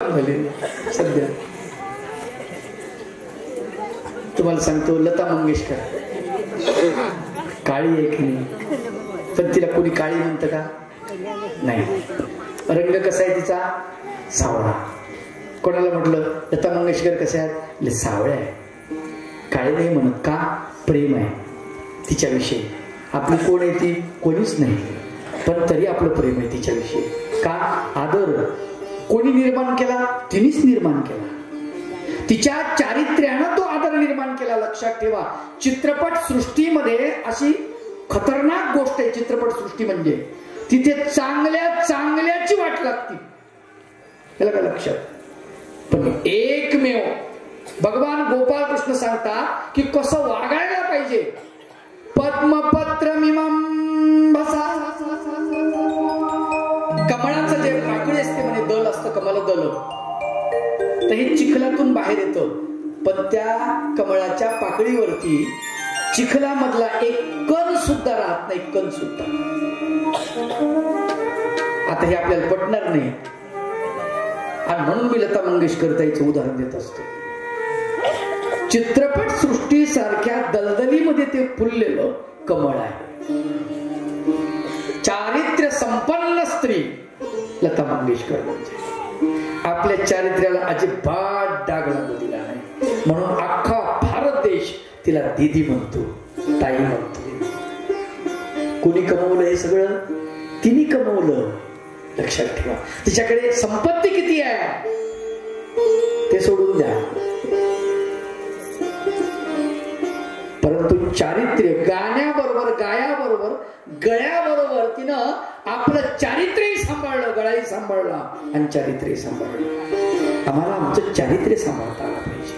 सध्या तुम्हाला सांगतो, लता मंगेशकर काळी आहे की नाही, पण तिला कोणी काळी म्हणतं का? नाही. रंग कसा आहे तिचा? सावळा. कोणाला म्हटलं लता मंगेशकर कशा आहेत? सावळ्या आहे, काळी नाही म्हणत. का? प्रेम आहे तिच्याविषयी. आपली कोण आहे ती? कोणीच नाही, पण तरी आपलं प्रेम आहे तिच्याविषयी. का? आदर. कोणी निर्माण केला? तिनेच निर्माण केला. तिच्या चारित्र्यानं तो आदर निर्माण केला. लक्षात ठेवा, चित्रपट सृष्टीमध्ये अशी खतरनाक गोष्ट आहे. चित्रपट सृष्टी म्हणजे तिथे चांगल्या चांगल्याची वाट लागते, याला का लक्षात? पण एकमेव भगवान गोपाल कृष्ण सांगतात की कसं वागायला पाहिजे. पद्मपत्रमिमं भसा, कमळाचं जे पाकळी असते म्हणे, दल असतं कमल दल, तर हे चिखलातून बाहेर येतं. पण त्या कमळाच्या पाकळीवरती चिखलामधला एक कण सुद्धा राहत नाही, कण सुद्धा. आता हे आपल्याला पटणार नाही, आणि म्हणून मी लता मंगेशकर ताईचं उदाहरण देत असतो. चित्रपट सृष्टी सारख्या दलदलीमध्ये ते फुललेलं कमळ आहे. चारित्र्य संपन्न स्त्री लता मंगेशकर म्हणजे. आपल्या चारित्र्याला अजिबात डाग लागू दिला नाही, म्हणून अख्खा भारत देश तिला दीदी म्हणतो, ताई म्हणतो. कोणी कमवलं हे सगळं? तिने कमवलं. लक्षात ठेवा, तिच्याकडे संपत्ती किती आहे ते सोडून द्या, परंतु चारित्र्य गाण्याबरोबर, गायाबरोबर, गळ्याबरोबर तिनं आपलं चारित्र्यही सांभाळलं, गळाही सांभाळला आणि चारित्र्यही सांभाळलं. आम्हाला आमचं चारित्र्य सांभाळता आलं पाहिजे.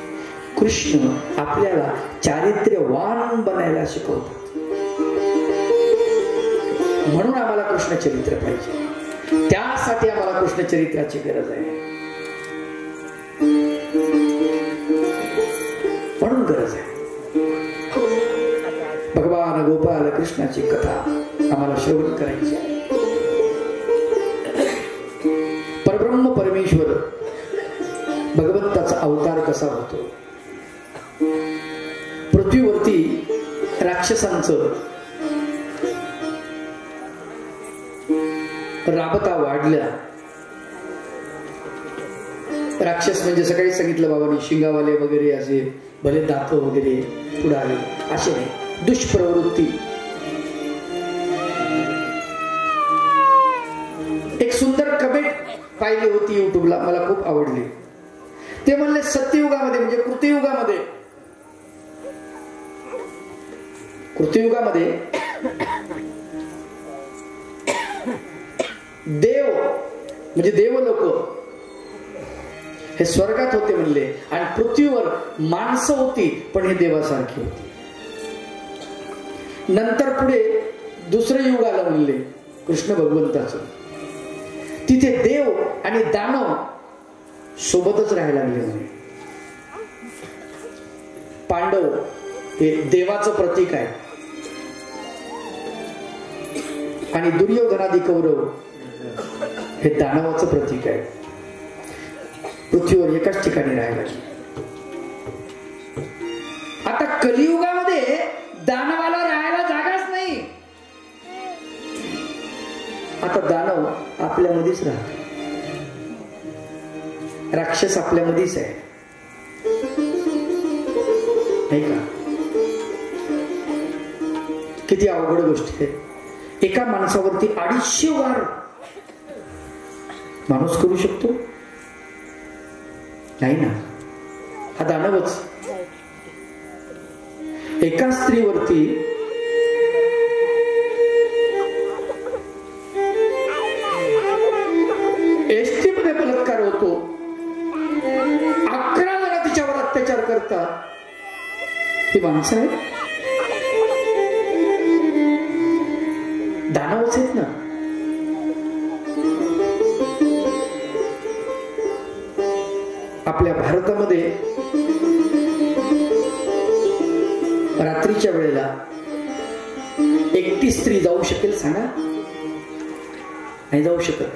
कृष्ण आपल्याला चारित्र्यवान बनायला शिकवतात, म्हणून आम्हाला कृष्ण चरित्र पाहिजे. त्यासाठी आम्हाला कृष्ण चरित्राची गरज आहे, म्हणून गरज आहे. भगवान गोपाल कृष्णाची कथा आम्हाला श्रवण करायची आहे. परब्रह्म परमेश्वर भगवंताचा अवतार कसा होतो? पृथ्वीवरती राक्षसांचं राबता वाढल्या. राक्षस म्हणजे सकाळी सांगितलं बाबांनी, शिंगावाले वगैरे, असे भले दात वगैरे पुढे आले, असे दुष्प्रवृत्ती. एक सुंदर कमेंट पाहिली होती युट्यूबला, मला खूप आवडली. ते म्हणले सत्ययुगामध्ये म्हणजे कृतयुगामध्ये देव म्हणजे देवलोक हे स्वर्गात होते म्हणले, आणि पृथ्वीवर माणसं होती पण हे देवासारखी होती. नंतर पुढे दुसरं युग आलं म्हणले कृष्ण भगवंताचं. तिथे देव आणि दानव सोबतच राहायला लागले म्हणे. पांडव हे देवाचं प्रतीक आहे, आणि दुर्योधनादी कौरव हे दानवाचं प्रतीक आहे. पृथ्वीवर एकाच ठिकाणी राहायला. आता कलियुगामध्ये दानवाला राहायला जागाच नाही. आता दानव आपल्यामध्येच राहतो, राक्षस आपल्यामध्येच आहे, नाही का? किती अवघड गोष्टी आहे. एका माणसावरती 250 वार माणूस करू शकतो? नाही ना, हा दानवच. एका स्त्रीवरती एसटी मध्ये बलात्कार होतो, 11 जण तिच्यावर अत्याचार करतात. ही माणसं आहेत, दानवच आहेत ना. आपल्या भारतामध्ये रात्रीच्या वेळेला एकटी स्त्री जाऊ शकेल? सांगा. नाही जाऊ शकत.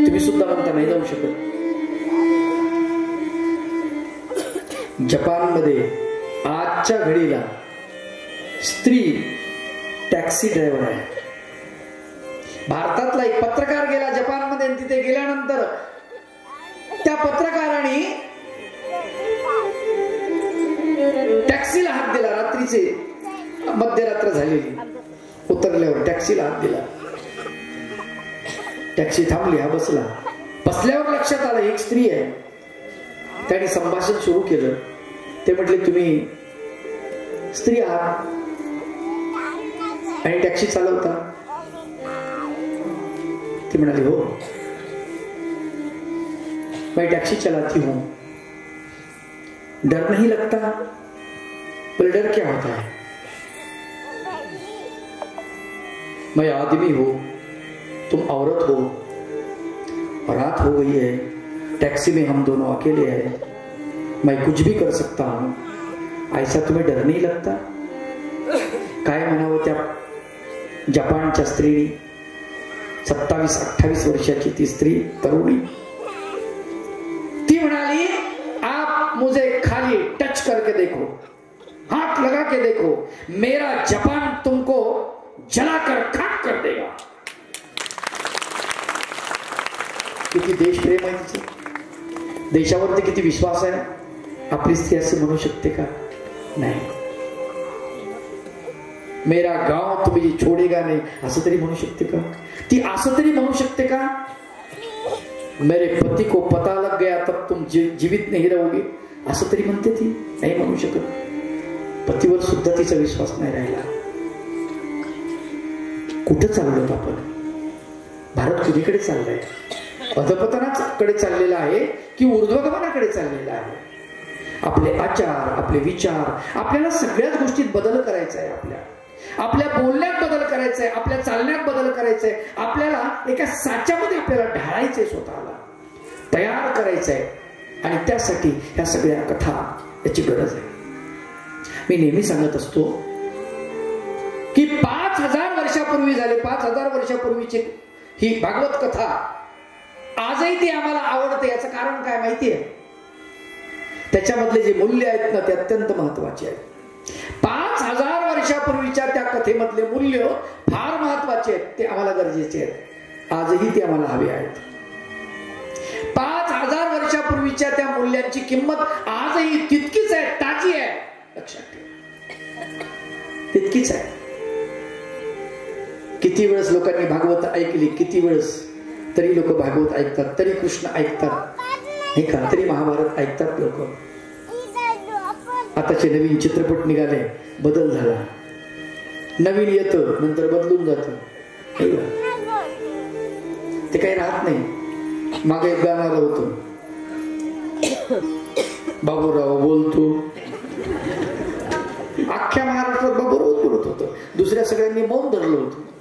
तुम्ही सुद्धा म्हणता नाही जाऊ शकत. जपानमध्ये आजच्या घडीला स्त्री टॅक्सी ड्रायव्हर आहे. भारतातला एक पत्रकार गेला जपानमध्ये, तिथे गेल्यानंतर त्या पत्रकाराने टॅक्सीला हात दिला. रात्रीचे मध्यरात्र झालेली, उतरल्यावर टॅक्सीला हात दिला. टॅक्सी थांबली, हा बसला. बसल्यावर लक्षात आलं एक स्त्री आहे. त्याने संभाषण सुरू केलं. ते म्हटले, तुम्ही स्त्री आहात आणि टॅक्सी चालवता? ती म्हणाली, हो, मैं टैक्सी चलाती हूं. डर नहीं लगता? पर डर क्या होता है? मैं आदमी हूं, तुम औरत हो, रात हो गई है, टैक्सी में हम दोनों अकेले हैं, मैं कुछ भी कर सकता हूं, ऐसा तुम्हें डर नहीं लगता? काय म्हणावं त्या जपानच्या स्त्रीनी, 27-28 वर्षाची ती स्त्री, तरुणी. ती म्हणाली, आप मुझे खाली टच करके देखो, हाथ लगा के देखो, मेरा जापान तुमको जलाकर खाक कर देगा. किती देशप्रेम आहे तिचं, देशावरती किती विश्वास आहे. आपली स्त्री असे म्हणू शकते का? नाही. मेरा गाव तुम्ही छोडेगा नाही असं तरी म्हणू शकते का? ती असं तरी म्हणू शकते का? मेरे पति को पता लग गया तब तुम जीवित नहीं रहोगे असं तरी म्हणते ती? नाही म्हणू शकत. पतीवर सुद्धा तिचा विश्वास नाही राहिला. कुठं चाललोत आपण? भारत कुणीकडे चाललाय? अधपतनाकडे चाललेला आहे की ऊर्ध्वगमनाकडे चाललेला आहे? आपले आचार, आपले विचार, आपल्याला सगळ्याच गोष्टीत बदल करायचा आहे. आपल्या बोलण्यात बदल करायचा आहे, आपल्या चालण्यात बदल करायचा आहे. आपल्याला एका साच्यामध्ये आपल्याला ढाळायचंय, स्वतःला तयार करायचंय. आणि त्यासाठी ह्या सगळ्या कथा याची गरज आहे. मी नेहमी सांगत असतो की 5000 वर्षापूर्वी झाले, 5000 वर्षापूर्वीची ही भागवत कथा आजही ती आम्हाला आवडते. याचं कारण काय माहितीये? त्याच्यामधले जे मूल्य आहेत ना, ते अत्यंत महत्वाचे आहेत. 5000 वर्षापूर्वीच्या त्या कथेमधले मूल्य फार महत्वाचे आहेत. ते आम्हाला गरजेचे आहेत. आजही ते आम्हाला हवे आहेत. 5000 वर्षापूर्वीच्या त्या मूल्यांची किंमत आजही तितकीच आहे, ताजी आहे. लक्षात ठेवा, तितकीच आहे. किती वेळेस लोकांनी भागवत ऐकली, किती वेळेस तरी लोक भागवत ऐकतात, तरी कृष्ण ऐकतात, हे का? तरी महाभारत ऐकतात लोक. आताचे नवीन चित्रपट निघाले, बदल झाला. नवीन येतं, नंतर बदलून जातं. ते काही राहत नाही. मागे एक गाणं आलं होतं, बाबूराव बोलतो. अख्ख्या महाराष्ट्रात बाबूराव बोलत होतं, दुसऱ्या सगळ्यांनी मौन धरलं होतं.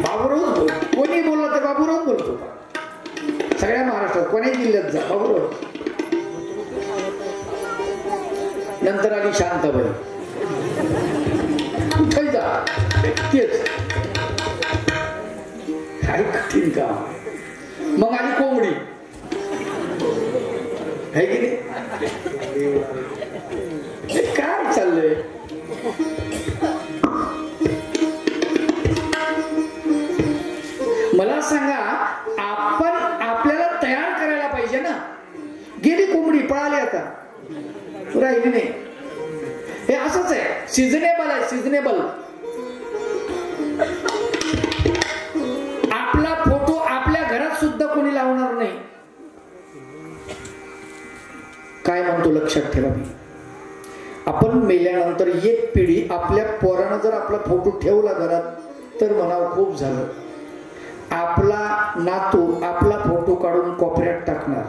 बाबूराव, कोणी बोललं तर बाबूराव बोलत होता. सगळ्या महाराष्ट्रात कोणी जिल्ह्यात जा, बाबूराव. नंतर आली शांताबाई, कुठे जा, तेच काय कठीण काम. मग आली कोंबडी, आहे की नाही? काय चाललंय? मला सांगा, आपण आपल्याला तयार करायला पाहिजे ना. गेली कोंबडी, पळाली, आता राहिली नाही. हे असंच आहे, सिझनेबल आहे, सिझनेबल. आपला फोटो आपल्या घरात सुद्धा कोणी लावणार नाही. काय म्हणतो लक्षात ठेवा. मी आपण मेल्यानंतर एक पिढी आपल्या पोरानं जर आपला फोटो ठेवला घरात तर म्हणावं खूप झालं. आपला नातू आपला फोटो काढून कोपऱ्यात टाकणार.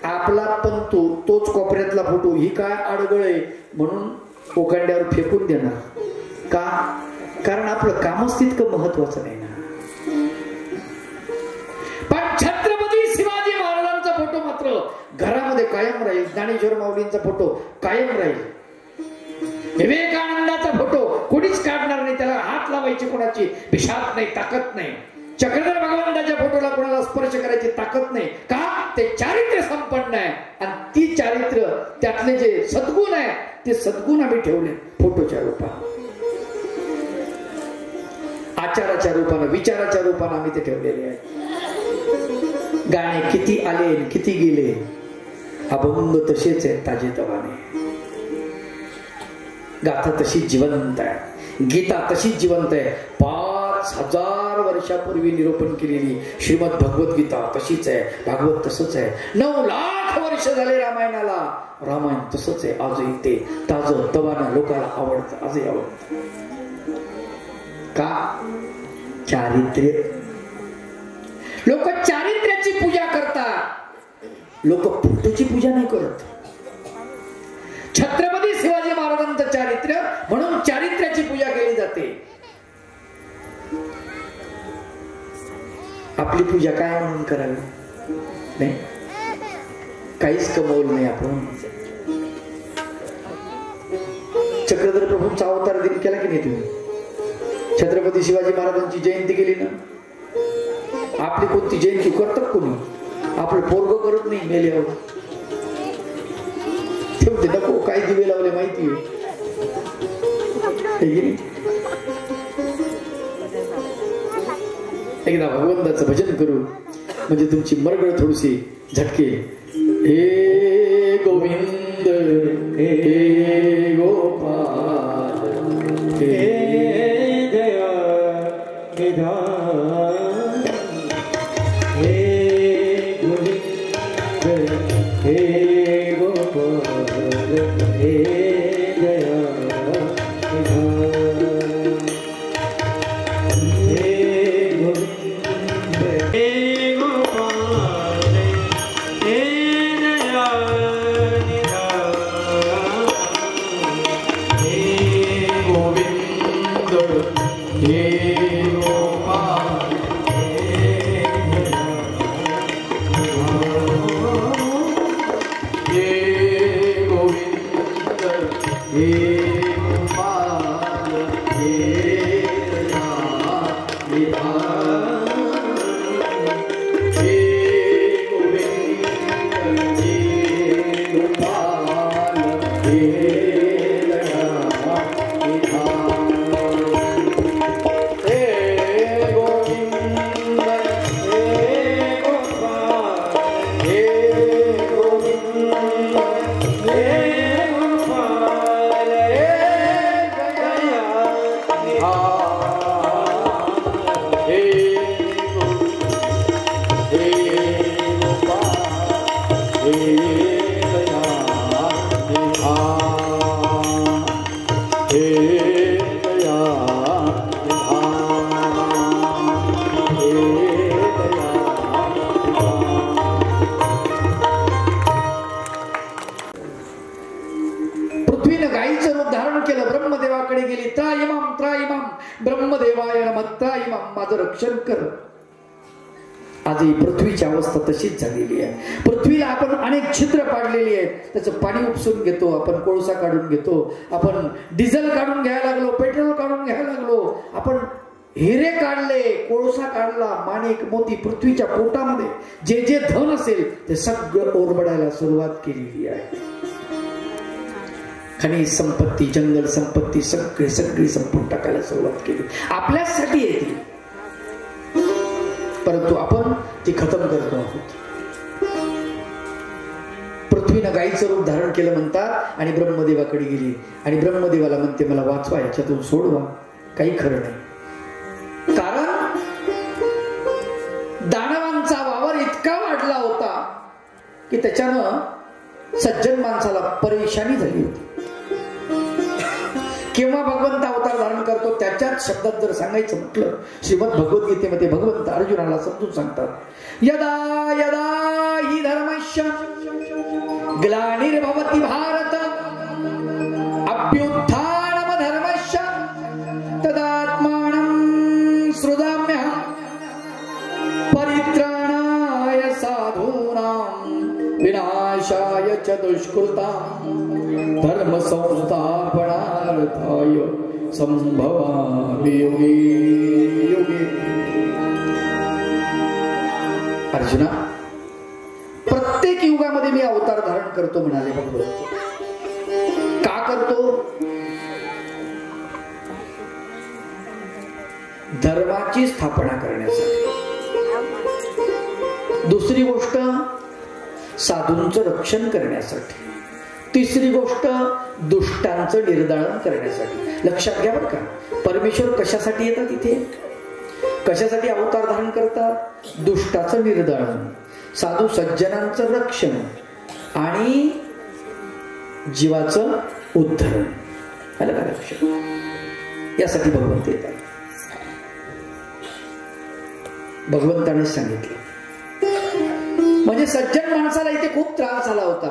आपला पंतू तोच कोपऱ्यातला फोटो, ही काय अडगळ आहे म्हणून ओकांड्यावर फेकून देणार. का? कारण आपलं कामच तितकं महत्वाचं नाही ना. पण छत्रपती शिवाजी महाराजांचा फोटो मात्र घरामध्ये कायम राहील. ज्ञानेश्वर माऊलींचा फोटो कायम राहील. विवेकानंदाचा फोटो कोणीच काढणार नाही. त्याला हात लावायची कोणाची भिशात नाही, ताकद नाही. चक्रधर भगवंताच्या फोटोला कोणाला स्पर्श करायची ताकद नाही का? ते चारित्र्य संपन्न आहे आणि ती चारित्र्य त्यातले जे सद्गुण आहे ते सद्गुण आम्ही ठेवले फोटोच्या रूपात, आचाराच्या रूपानं, विचाराच्या रूपानं आम्ही ते ठेवलेले आहे. गाणे किती आले किती गेले, अभंग तसेच आहे ताजे तवाने, गाथा तशी जिवंत आहे, गीता तशी जिवंत आहे. 5000 वर्षापूर्वी निरूपण केलेली श्रीमद भगवद्गीता तशीच आहे, भागवत तसंच आहे. 9 लाख वर्ष झाले रामायणाला, रामायण तसंच आहे आजही. ते ताजं तवानं लोकांना आवडतं, आजही आवडतं. का? चारित्र्य. लोक चारित्र्याची पूजा करतात, लोक फोटोची पूजा नाही करत. छत्रपती शिवाजी महाराजांचं चारित्र्य म्हणून चारित्र्याची पूजा केली जाते. आपली पूजा काय म्हणून करावी? नाही, काहीच कमवलं नाही आपण. चक्रधर प्रभूंचा अवतार दिन केला की नाही तुम्ही? छत्रपती शिवाजी महाराजांची जयंती केली ना? आपली कोणती जयंती करतात कोणी? आपलं पोरग करत नाही मेल्यावर. ठेवते नको, काय दिवे लावले माहिती आहे. एकदा भगवंताचं भजन करू म्हणजे तुमची मरगळ थोडीशी झटके. हे गोविंद हे गोपाल हे जय निधान, हे गोविंद हे गोपाल हे जय निधान, हे गोविंद हे गोपाल हे जय निधान, हे गोविंद हे गोपाल रक्षण कर. आजही पृथ्वीची अवस्था तशीच झालेली आहे. पृथ्वीला आपण अनेक छिद्र पाडलेली आहेत. त्याचं पाणी उपसून घेतो आपण, कोळसा काढून घेतो आपण, डिझेल काढून घ्यायला लागलो, पेट्रोल काढून घ्यायला लागलो आपण, हिरे काढले, कोळसा काढला, माणिक मोती पृथ्वीच्या पोटामध्ये जे जे धन असेल ते सगळं ओरबडायला सुरुवात केलेली आहे. खनिज संपत्ती, जंगल संपत्ती सगळी सगळी संपून टाकायला सुरुवात केली. आपल्यासाठी येते, परंतु आपण ती खतम करतो आहोत. पृथ्वीनं गाईचं रूप धारण केलं म्हणतात आणि ब्रह्मदेवाकडे गेली आणि ब्रह्मदेवाला म्हणते मला वाचवा, याच्यातून सोडवा. काही खरं नाही. कारण दानवांचा वावर इतका वाढला होता की त्याच्यानं सज्जन माणसाला परेशानी झाली होती. केव्हा भगवंत अवतार धारण करतो त्याच्याच शब्दात जर सांगायचं म्हटलं, श्रीमद भगवद्गीतेमध्ये भगवंत अर्जुनाला समजून सांगतात, यदा यदा हि धर्मस्य ग्लानिर्भवति भारत अभ्युत्थानम धर्मस्य तदात्मानं सृजाम्यहं परित्राणाय साधूनां विनाशाय च दुष्कृतां धर्म संस्थापनार्थाय संभवामि युगे युगे. अर्जुना, प्रत्येक युगामध्ये मी अवतार धारण करतो म्हणाले भगवंत. का करतो? धर्माची स्थापना करण्यासाठी. दुसरी गोष्ट साधूंचं रक्षण करण्यासाठी. तिसरी गोष्ट दुष्टांचं निर्दालन करण्यासाठी. लक्षात घ्या बरं का, परमेश्वर कशासाठी येतात इथे, कशासाठी अवतार धारण करतात? दुष्टाचं निर्दालन, साधू सज्जनांचं रक्षण आणि जीवाचं उद्धरण. आलं का लक्षात? यासाठी भगवंत येतात. भगवंताने सांगितलं. म्हणजे सज्जन माणसाला इथे खूप त्रास झाला होता.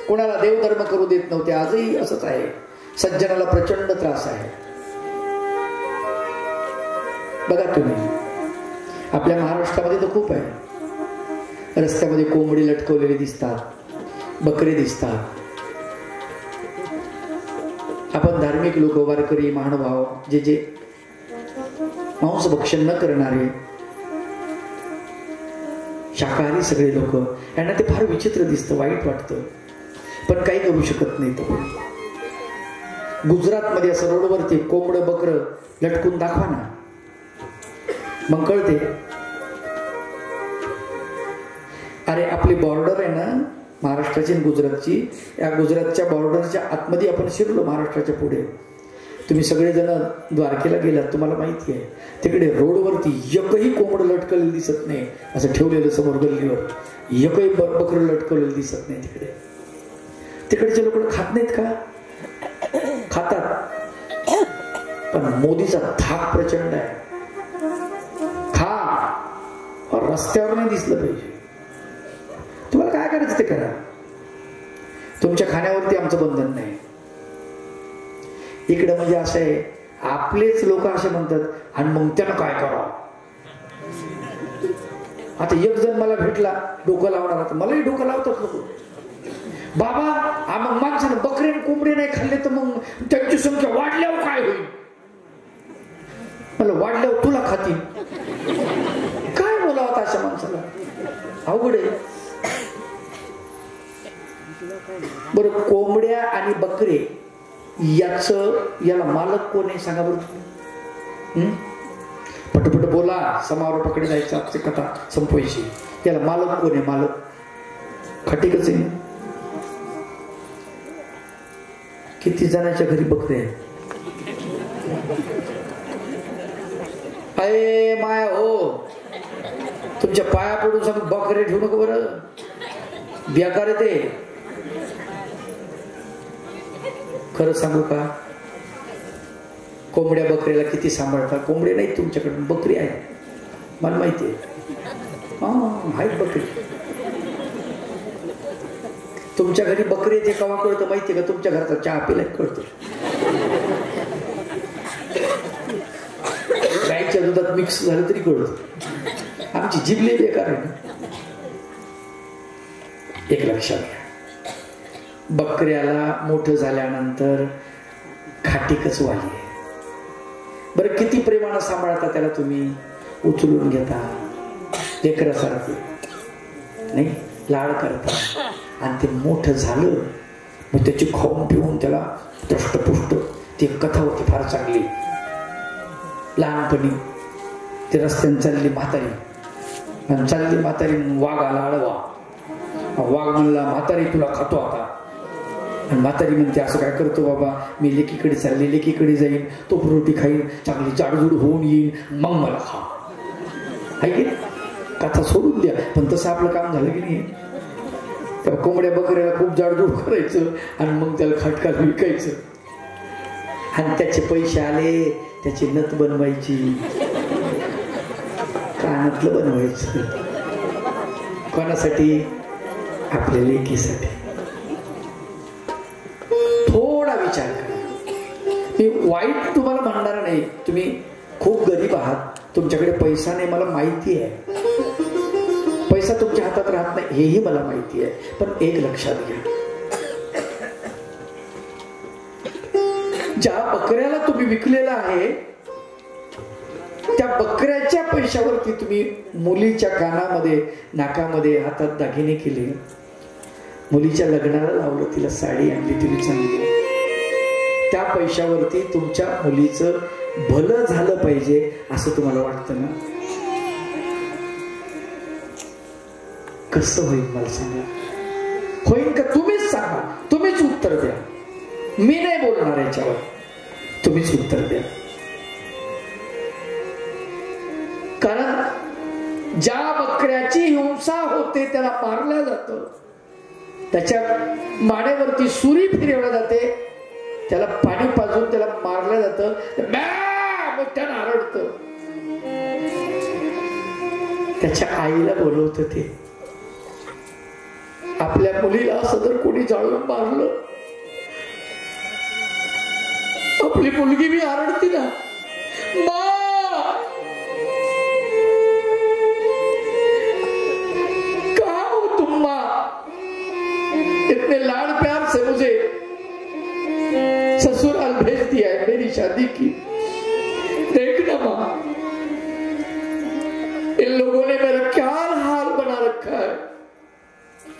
कोणाला देवधर्म करू देत नव्हते. आजही असंच आहे, सज्जनाला प्रचंड त्रास आहे. बघा तुम्ही, आपल्या महाराष्ट्रामध्ये तर खूप आहे. रस्त्यामध्ये कोंबडी लटकवलेली दिसतात, बकरे दिसतात. आपण धार्मिक लोक, वारकरी, महानुभाव, जे मांस भक्षण न करणारे, शाकाहारी सगळे लोक, यांना ते फार विचित्र दिसतं, वाईट वाटतं, पण काही करू शकत नाही. तो गुजरातमध्ये असं रोडवरती कोंबडं बकरं लटकून दाखवा ना, मग कळते. अरे आपली बॉर्डर आहे ना महाराष्ट्राची आणि गुजरातची, या गुजरातच्या बॉर्डरच्या आतमध्ये आपण शिरलो. महाराष्ट्राच्या पुढे तुम्ही सगळेजण द्वारकेला गेलात, तुम्हाला माहिती आहे तिकडे रोडवरती एकही कोंबडं लटकलेलं दिसत नाही. असं ठेवलेलं समोर गल्लीवर एकही बकरं लटकवलेलं दिसत नाही. तिकडचे लोक खात नाहीत का? खातात, पण मोदीचा धाक प्रचंड आहे. खा, रस्त्यावर नाही दिसलं पाहिजे. तुम्हाला काय करायचं ते करा, तुमच्या खाण्यावरती आमचं बंधन नाही. इकडे म्हणजे असं आहे, आपलेच लोक असे म्हणतात, आणि मग त्यानं काय करावं. आता एक जण मला भेटला डोकं लावणार, आता मलाही डोकं लावतात लोक. बाबा मग माणसानं बकरे कोंबडे नाही खाल्ले तर मग त्यांची संख्या वाढल्यावर काय होईल? मला वाढल्यावर तुला खातील. काय बोलावं अशा माणसाला? अवघड आहे. बरं, कोंबड्या आणि बकरे याला मालक कोण आहे सांगा बरं. पटपट बोला, समारोपाकडे जायचं, आपली कथा संपवायची. याला मालक कोण आहे? मालक खटिकच आहे. किती जणांच्या घरी बकरे आहेत? अय माया हो, तुमच्या पाया पडून सांग, बकरे ठेवू नको बरं, बेकार आहे ते. खरं सांगू का, कोंबड्या बकऱ्याला किती सांभाळतात? कोंबडे नाहीत तुमच्याकडे, बकरी आहेत, मला माहिती आहे. आहेत बकरी. तुमच्या घरी बकरी ते केव्हा कळतं माहिती आहे का? तुमच्या घराचा चहा पिला कळतं. गाईच्या दुधात मिक्स झालं तरी कळतं. आमची जिभले बेकार आहे ना. एक लक्षात घ्या, बकऱ्याला मोठं झाल्यानंतर खाटीकच वाली आहे. बरं, किती प्रेमानं सांभाळता त्याला, तुम्ही उचलून घेता लेकरासारखं, नाही लाड करता, आणि ते मोठं झालं मग त्याची खाऊन पिऊन त्याला दष्टपुष्ट. ती कथा होती फार चांगली. लहानपणी ते रस्त्याने चालली म्हातारी, आणि चालली म्हातारी, वाघ आला आडवा. वाघ म्हणला, म्हातारी तुला खातो आता. आणि म्हातारी म्हणते, असं काय करतो बाबा, मी लेकीकडे चालले, लेकीकडे जाईन, तो रोटी खाईन, चांगली जाडजूड होऊन येईन, मग मला खा. आहे की कथा सोडून द्या. पण तसं आपलं काम झालं की नाही. त्या कोंबड्या बकऱ्याला खूप जाडजूड करायचं, आणि मग त्याला खटकाला विकायचं, आणि त्याचे पैसे आले, त्याची नथ बनवायची, कानातलं बनवायचं. कोणासाठी? आपल्या लेकीसाठी. थोडा विचार करा. मी वाईट तुम्हाला म्हणणार नाही, तुम्ही खूप गरीब आहात, तुमच्याकडे पैसा नाही, मला माहिती आहे. पैसा तुमच्या हातात राहत नाही हेही मला माहिती आहे. पण एक लक्षात घ्या, ज्या बकऱ्याला तुम्ही विकलेला आहे त्या बकऱ्याच्या पैशावरती तुम्ही मुलीच्या कानामध्ये नाकामध्ये हातात दागिने केले, मुलीच्या लग्नाला लावलं, तिला साडी आणली तुम्ही चांगली, त्या पैशावरती तुमच्या मुलीचं भलं झालं पाहिजे असं तुम्हाला वाटतं ना? कसं होईल मला सांगा? होईल का? तुम्हीच सांगा, तुम्हीच उत्तर द्या. मी नाही बोलणार याच्यावर, तुम्हीच उत्तर द्या. कारण ज्या बकऱ्याची हिंसा होते त्याला मारलं जातं, त्याच्या मानेवरती सुरी फिरवल्या जाते, त्याला पाणी पाजून त्याला मारलं जातं, त्यानं आरडत, त्याच्या आईला बोलवत ते. आपल्या मुलीला असं जर कोणी जाळून मारलं, आपली मुलगी मी आरडती ना, का हो तुम इतने लाड प्यार से मुझे ससुराल भेज दिया है, मेरी शादी की, देखना माँ इन लोगों ने मेरा क्या हाल बना रखा है,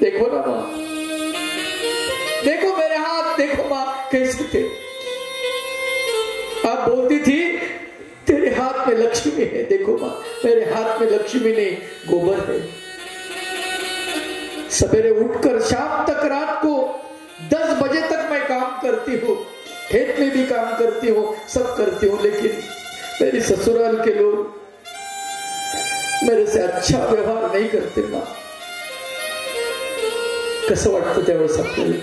देखो ना माँ, देखो मेरे हाथ, देखो माँ कैसे थे. आप बोलती थी तेरे हाथ में लक्ष्मी है, देखो माँ मेरे हाथ में लक्ष्मी नहीं गोबर है. सवेरे उठकर शाम तक, रात को 10 बजे तक मैं काम करती हूँ, खेत में भी काम करती हूँ, सब करती हूँ, लेकिन मेरी ससुराल के लोग मेरे से अच्छा व्यवहार नहीं करते. माँ कसं वाटतं त्यावेळेस आपल्याला?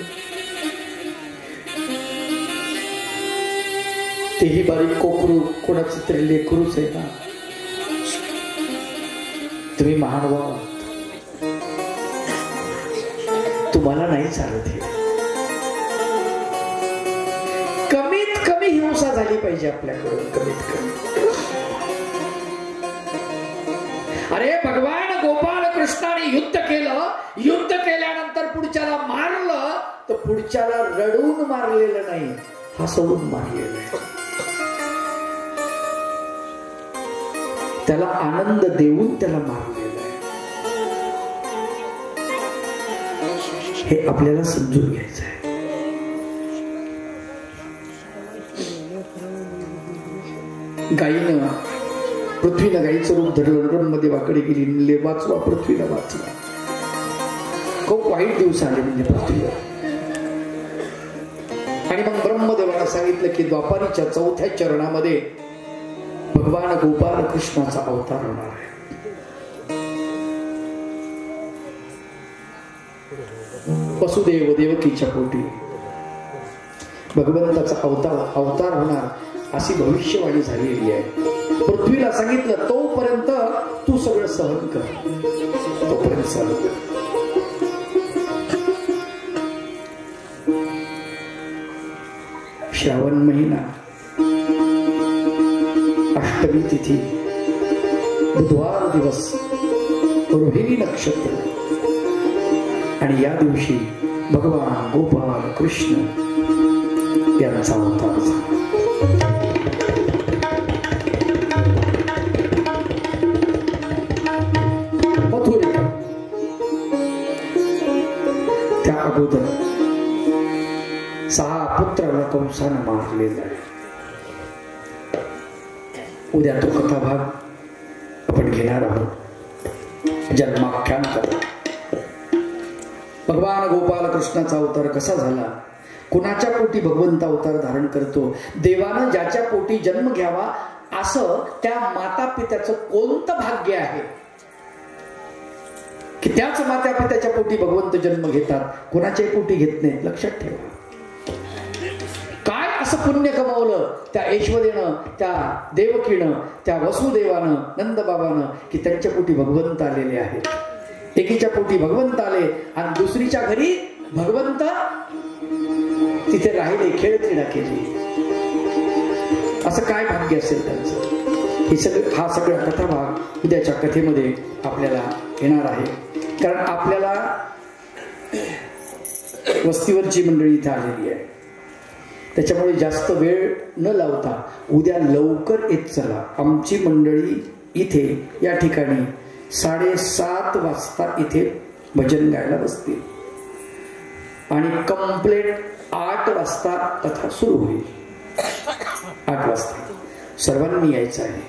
तेही बारीक कोकरू कोणाचं तरी लेकरूच आहे ना. तुम्ही महान व्हा, तुम्हाला नाही चालत हे. कमीत कमी हिंसा झाली पाहिजे आपल्याकडून, कमीत कमी. अरे भगवान गोपाल कृष्णाने युद्ध केलं, युद्ध केल्यानंतर पुढच्याला मारलं तर पुढच्याला रडून मारलेलं नाही, हसवून मारलेलं आहे. त्याला आनंद देऊन त्याला मारलेलं आहे. हे आपल्याला समजून घ्यायचं आहे. गायीनं, पृथ्वीनं गायीचं रूप धरलं, रणमध्ये वाकडे गेली, वाचवा पृथ्वीला वाचवा. खूप वाईट दिवस आले म्हणजे पृथ्वीवर. आणि मग ब्रह्मदेवाला सांगितलं की द्वापारीच्या 4थ्या चरणामध्ये भगवान गोपाल कृष्णाचा अवतार होणार आहे. वसुदेव देवकीच्या पोटी भगवंताचा अवतार होणार अशी भविष्यवाणी झालेली आहे. पृथ्वीला सांगितलं तोपर्यंत तू सगळं सहन कर, तोपर्यंत सहन कर. श्रावण महिना, अष्टमी तिथी, बुधवार दिवस, रोहिणी नक्षत्र, आणि या दिवशी भगवान गोपाल कृष्ण यांचा अवतार झाला. मथुरेला त्या अगोदर 6 पुत्राला कंसानं मारलेला आहे. उद्या तो कथाभाग आपण घेणार आहोत. जन्माख्यान कथा. भगवान गोपाल कृष्णाचा अवतार कसा झाला, कुणाच्या पोटी भगवंत अवतार धारण करतो, देवानं ज्याच्या पोटी जन्म घ्यावा असं त्या माता पित्याचं कोणतं भाग्य आहे की त्याच माता पित्याच्या पोटी भगवंत जन्म घेतात, कुणाच्या पोटी घेत नाहीत. लक्षात ठेवा. काय असं पुण्य कमावलं त्या यशोदेनं, त्या देवकीनं, त्या वसुदेवानं, नंदबाबानं की त्यांच्या पोटी भगवंत आलेले आहेत. एकीच्या पोटी भगवंत आले आणि दुसरीच्या घरी भगवंत तिथे राहिले, खेळ क्रीडा केली. असं काय भाग्य असेल त्यांचं. हा सगळा कथाभाग उद्याच्या कथेमध्ये आपल्याला येणार आहे. कारण आपल्याला वस्तीवरची मंडळी इथे आलेली आहे. त्याच्यामुळे जास्त वेळ न लावता उद्या लवकर येत चला. आमची मंडळी इथे या ठिकाणी 7:30 वाजता इथे भजन गायला बसतील आणि कंप्लेट 8 वाजता कथा सुरू होईल. 8 वाजता सर्वांनी यायचं आहे.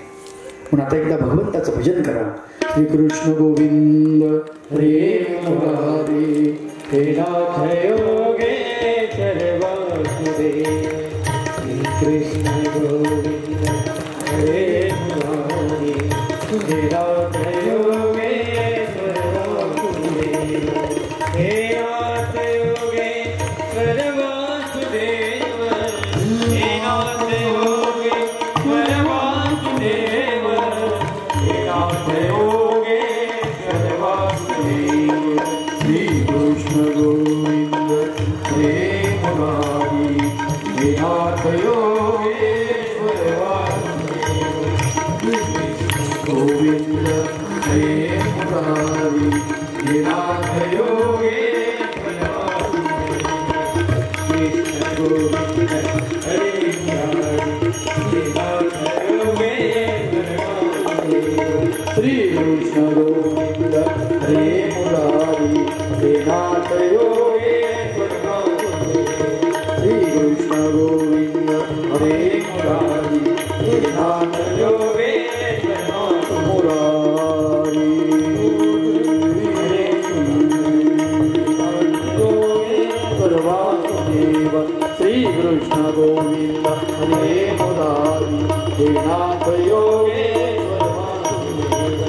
म्हणून आता एकदा भगवंताचं भजन करा. श्री कृष्ण गोविंद हरे मुरारी हे नाथ योगेश्वर वासुदेव. श्री कृष्ण गोविंद हरे मुरारी हे नाथ योगेश्वर वासुदेव. हे नाथ योगेश्वर वासुदेव. हे नाथ योगेश्वर वासुदेव. हे नाथ योगेश्वर वासुदेव. श्री कृष्ण गोविंद हरे मुरारी हे नाथ योगेश्वर वासुदेव. गोविंद हरे मुरारी हे नाथ योगेश्वर वासुदेव. कृष्ण गोविंद हरे मुरारी हे नाथ योगेश्वर वासुदेव. श्री कृष्ण गोविंद हरे मुरारी हे नाथ योगेश्वर वासुदेव. श्री कृष्ण गोविंद हरे मुरारी हे नाथ योगेश्वर मुरारी. वासुदेव. श्री कृष्ण गोविंद हरे मुरारी हे नाथ योगेश्वर वासुदेव.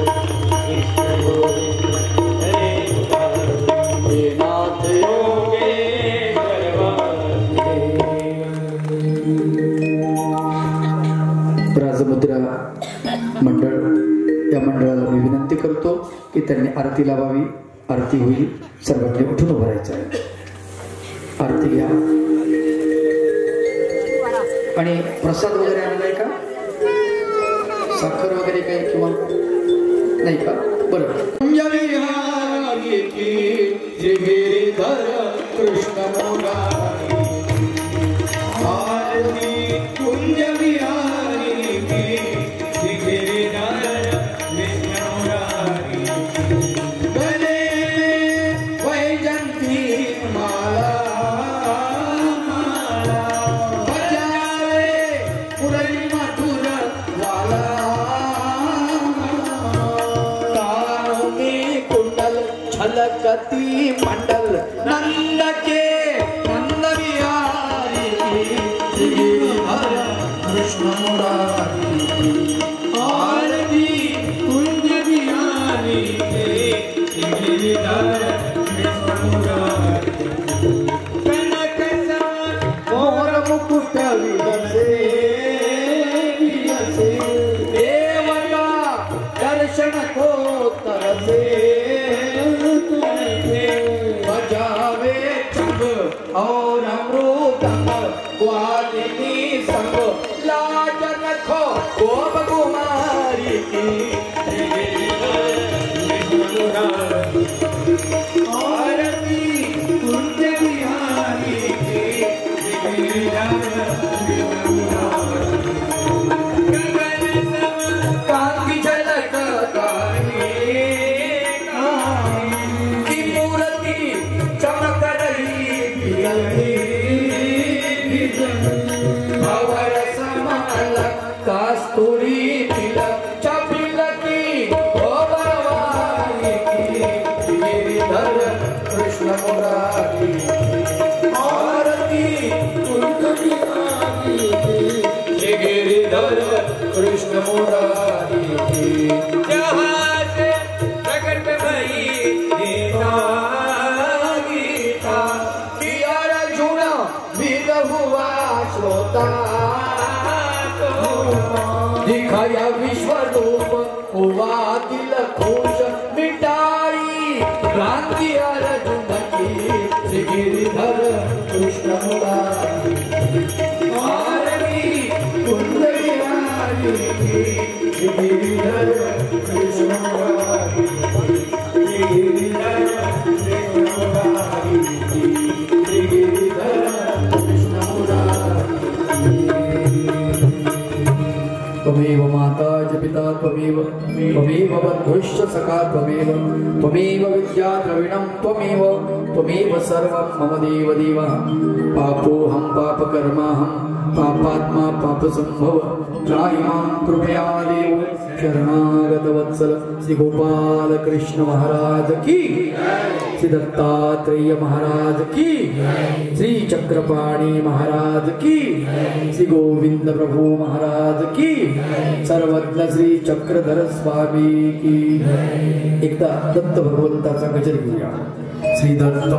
कृष्ण गोविंद हरे मुरारी हे नाथ योगेश्वर वासुदेव. राजमुद्रा मंडळ या मंडळाला मी विनंती करतो की त्यांनी आरती लावावी. आरती होईल. सर्वांनी उठून उभं राहायचं आहे. आरती घ्या. आणि प्रसाद वगैरे आणलाय का? साखर वगैरे काही किंवा नाही का? बरोबर. कृष्ण मुरारी आरती कुंज विहारी गिरिधर कृष्ण मुरारी. गले वैजंती माला बजावे पुरई मधुर वाला. कानों में कुंडल छलकती मंडल नंद के नंद बिहारी गिरिधर कृष्ण मुरारी. आरती कुंज बिहारी गिरिधर कृष्ण मुरारी. कनक समान मोर मुकुट विलसे विलसे. देवता दर्शन को तरसे तरसे. बजावे चंग और अमृतंग ग्वालिनी संग. लाज रखो गोप कुमारी की आरती कुंज बिहारी की. कांति झलक की मूर्ति चमक रही भवर समाल कस्तूरी तिलक चपिलकी भवरवारी की. गिरिधर कृष्ण मुरारी आरती कुंज बिहारी गिरिधर कृष्ण मुरारी. जहाँ से प्रकट भई गीता गीता किया अर्जुन विद हुआ श्रोता. दिखाया विश्व रूप हुआ दिल खुश मिटाई भ्रांति अर्जुन की. गिरिधर कृष्ण मुरारी आरती कुंज बिहारी गिरिधर कृष्ण मुरारी. गिरिधर कृष्ण मुरारी गिरिधर कृष्ण मुरारी. त्वमेव त्वमेव बन्धुश्च सखा त्वमेव त्वमेव विद्या द्रविणं त्वमेव सर्वं मम देव देव पापोऽहं पापकर्माहं पापात्मा पापसंभव त्राहि मां कृपया देव शरणागत वत्सल श्री गोपाल कृष्ण महाराज की श्री दत्तात्रेय महाराज की श्री चक्रपाणी महाराज की श्री गोविंद प्रभु महाराज की सर्वज्ञ श्री चक्रधर स्वामी की एकदा दत्त भगवंताचा गजर घेऊया श्री दत्त